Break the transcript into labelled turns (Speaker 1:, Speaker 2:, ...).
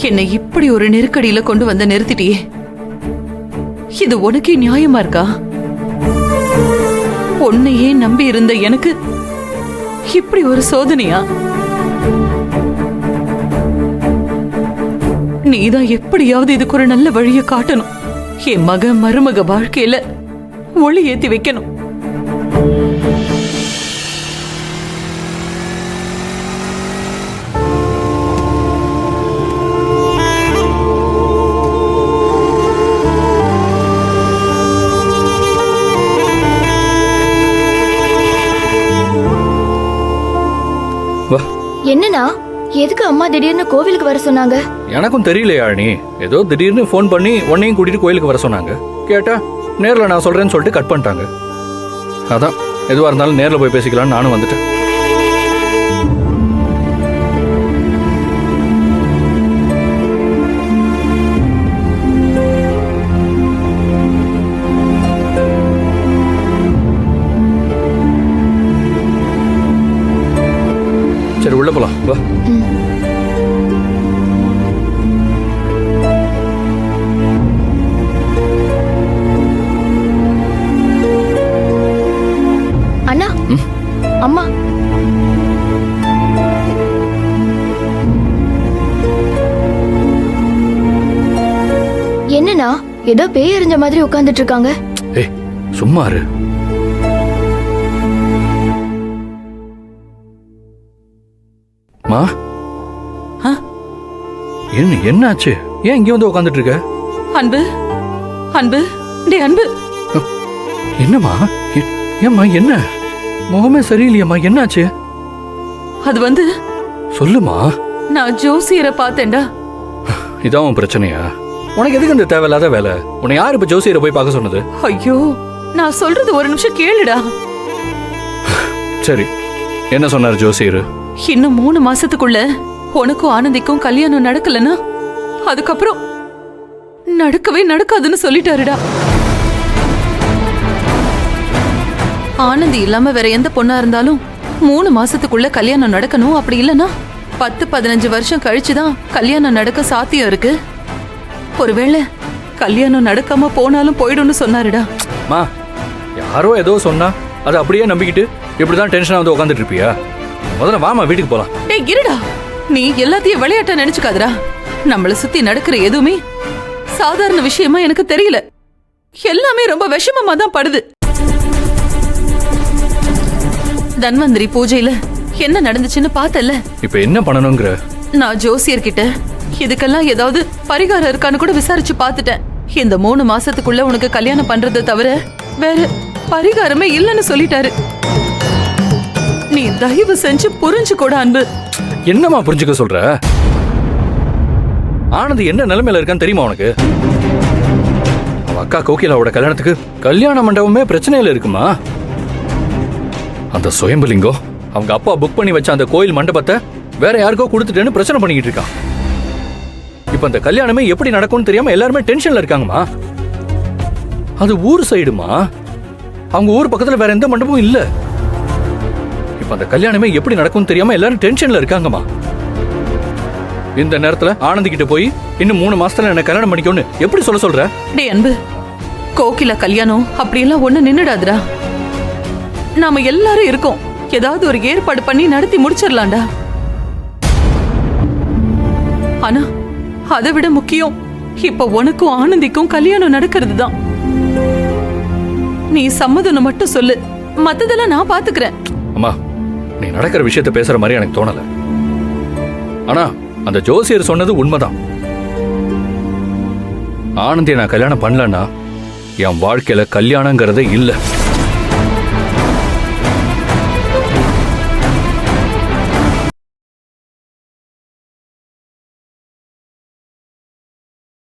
Speaker 1: என்னை இப்படி ஒரு நெருக்கடியில கொண்டு வந்து நிறுத்திட்டியே, இது உனக்கே நியாயமா இருக்கா? உன்னையே நம்பி இருந்த எனக்கு இப்படி ஒரு சோதனையா? நீதான் எப்படியாவது இதுக்கு ஒரு நல்ல வழியை காட்டணும். என் மருமக வாழ்க்கையில ஒளி ஏத்தி வைக்கணும்.
Speaker 2: என்னன்னா, எதுக்கு அம்மா திடீர்னு கோவிலுக்கு வர சொன்னாங்க?
Speaker 3: எனக்கும் தெரியலையா நீ, ஏதோ திடீர்னு ஃபோன் பண்ணி உன்னையும் கூட்டிட்டு கோயிலுக்கு வர சொன்னாங்க. கேட்டா நேர்ல நான் சொல்றேன்னு சொல்லிட்டு கட் பண்ணிட்டாங்க. அதான் எதுவா இருந்தாலும் நேர்ல போய் பேசிக்கலாம்னு நானும் வந்துட்டேன். சரி உள்ள போலாம் வா.
Speaker 2: அண்ணா, அம்மா. என்னன்னா, ஏதோ பேய் எறிஞ்ச மாதிரி உட்கார்ந்துட்டு இருக்காங்க.
Speaker 3: ஏய் சும்மா இரு. மா, என்னாச்சு? ஏன் இங்க வந்து உட்கார்ந்துட்டு இருக்க?
Speaker 1: அன்பு, அன்பு, டேய் அன்பு.
Speaker 3: என்னம்மா? ஏம்மா என்ன? முகமே சரியில்லையம்மா, என்னாச்சு?
Speaker 1: அது வந்து
Speaker 3: சொல்லுமா.
Speaker 1: நான் ஜோசியரை பார்த்தேன்டா.
Speaker 3: இதான் உன் பிரச்சனையா? உனக்கு எதுக்கு இந்த தேவையில்லாத வேலை? உன்னை யாரு இப்ப ஜோசியரை போய் பார்க்க சொன்னது?
Speaker 1: ஐயோ, நான் சொல்றது ஒரு நிமிஷம் கேளுடா.
Speaker 3: சரி, என்ன சொன்னார் ஜோசியர்?
Speaker 1: இன்னும் 3 மாசத்துக்குள்ள உனக்கும் ஆனந்திக்கும் கல்யாணம் நடக்கலன்னா அதுக்கப்புறம் நடக்கவே நடக்காதுன்னு சொல்லிட்டாருடா. ஆனந்தி இல்லாம வேற எந்த பொண்ணா இருந்தாலும் 3 மாசத்துக்குள்ள கல்யாணம் நடக்கணும். அப்படி இல்லைன்னா 10-15 வருஷம் கழிச்சுதான் கல்யாணம் நடக்க சாத்தியம் இருக்கு. ஒருவேளை கல்யாணம் நடக்காம போனாலும் போயிடும்னு சொன்னாருடா.
Speaker 3: மா, யாரோ ஏதோ சொன்னா அதை அப்படியே நம்பிக்கிட்டு இப்படிதான் டென்ஷனா வந்து உட்காந்துட்டு இருப்பியா? முதல்ல வாமா வீட்டுக்கு போலாம்.
Speaker 1: டேய் இருடா, நீ எல்லாத்தையும் விளையாட்ட நினைச்சுக்காதடா. நம்மள சுத்தி நடக்கிற எதுவுமே சாதாரண விஷயமா எனக்கு தெரியல. எல்லாமே ரொம்ப விஷமமா தான் படுது. தன்வந்திரி பூஜையில என்ன நடந்துச்சுன்னு பார்த்தல.
Speaker 3: இப்ப என்ன பண்ணணும்ங்கற?
Speaker 1: நான் ஜோசியர்கிட்ட இதுக்கெல்லாம் ஏதாவது பரிகாரம் இருக்கான்னு கூட விசாரிச்சு பார்த்துட்டேன். இந்த 3 மாசத்துக்குள்ள உனக்கு கல்யாணம் பண்றதை தவிர வேற பரிகாரமே இல்லைன்னு சொல்லிட்டாரு. நீ தயவு செஞ்சு புரிஞ்சுக்கோட அன்பு.
Speaker 3: என்னமா புரிஞ்சுக்க சொல்ற? ஆனந்தி என்ன நிலைமையில இருக்கான்னு தெரியுமா உனக்கு? அவ அக்கா கோகிலாவோட கல்யாணத்துக்கு கல்யாண மண்டபமே பிரச்சனையில இருக்குமா? அந்த சுயம்பலிங்கம் அவங்க அப்பா புக் பண்ணி வச்ச அந்த கோயில் மண்டபத்தை வேற யாருக்கோ கொடுத்துட்டேன்னு பிரச்சனை பண்ணிக்கிட்டு இருக்கான். இப்ப அந்த கல்யாணமே எப்படி நடக்கும்னு தெரியாம எல்லாருமே டென்ஷன்ல இருக்காங்கம்மா. அது ஊர் சைடுமா, அவங்க ஊர் பக்கத்துல வேற எந்த மண்டபமும் இல்ல. இப்ப அந்த கல்யாணமே எப்படி நடக்கும்னு தெரியாம எல்லாரும் டென்ஷன்ல இருக்காங்கம்மா. இந்த நேரத்துல ஆனந்தி கிட்ட போய் இன்னும் 3 மாசத்துல என்ன கல்யாணம் பண்ணிக்கோன்னு எப்படி சொல்ற?
Speaker 1: டேய் அன்பு, கோகிலா கல்யாணம் அப்படியெல்லாம் ஒண்ணு நின்னுடாதுடா. நாம எல்லாரும் இருக்கோம், ஏதாவது ஒரு ஏற்பாடு பண்ணி நடத்தி முடிச்சிடலாம்டா. ஆனா அதை விட முக்கியம் இப்ப உனக்கும் ஆனந்திக்கும் கல்யாணம் நடக்கிறது தான். நீ சம்மதம் மட்டும் சொல்லு, மத்ததெல்லாம் நான் பாத்துக்கிறேன்.
Speaker 3: அம்மா, நீ நடக்கிற விஷயத்த பேசுற மாதிரி எனக்கு தோணல. ஆனா அந்த ஜோசியர் சொன்னது உண்மைதான். ஆனந்தியை நான் கல்யாணம் பண்ணலன்னா என் வாழ்க்கையில கல்யாணங்கிறதே இல்ல.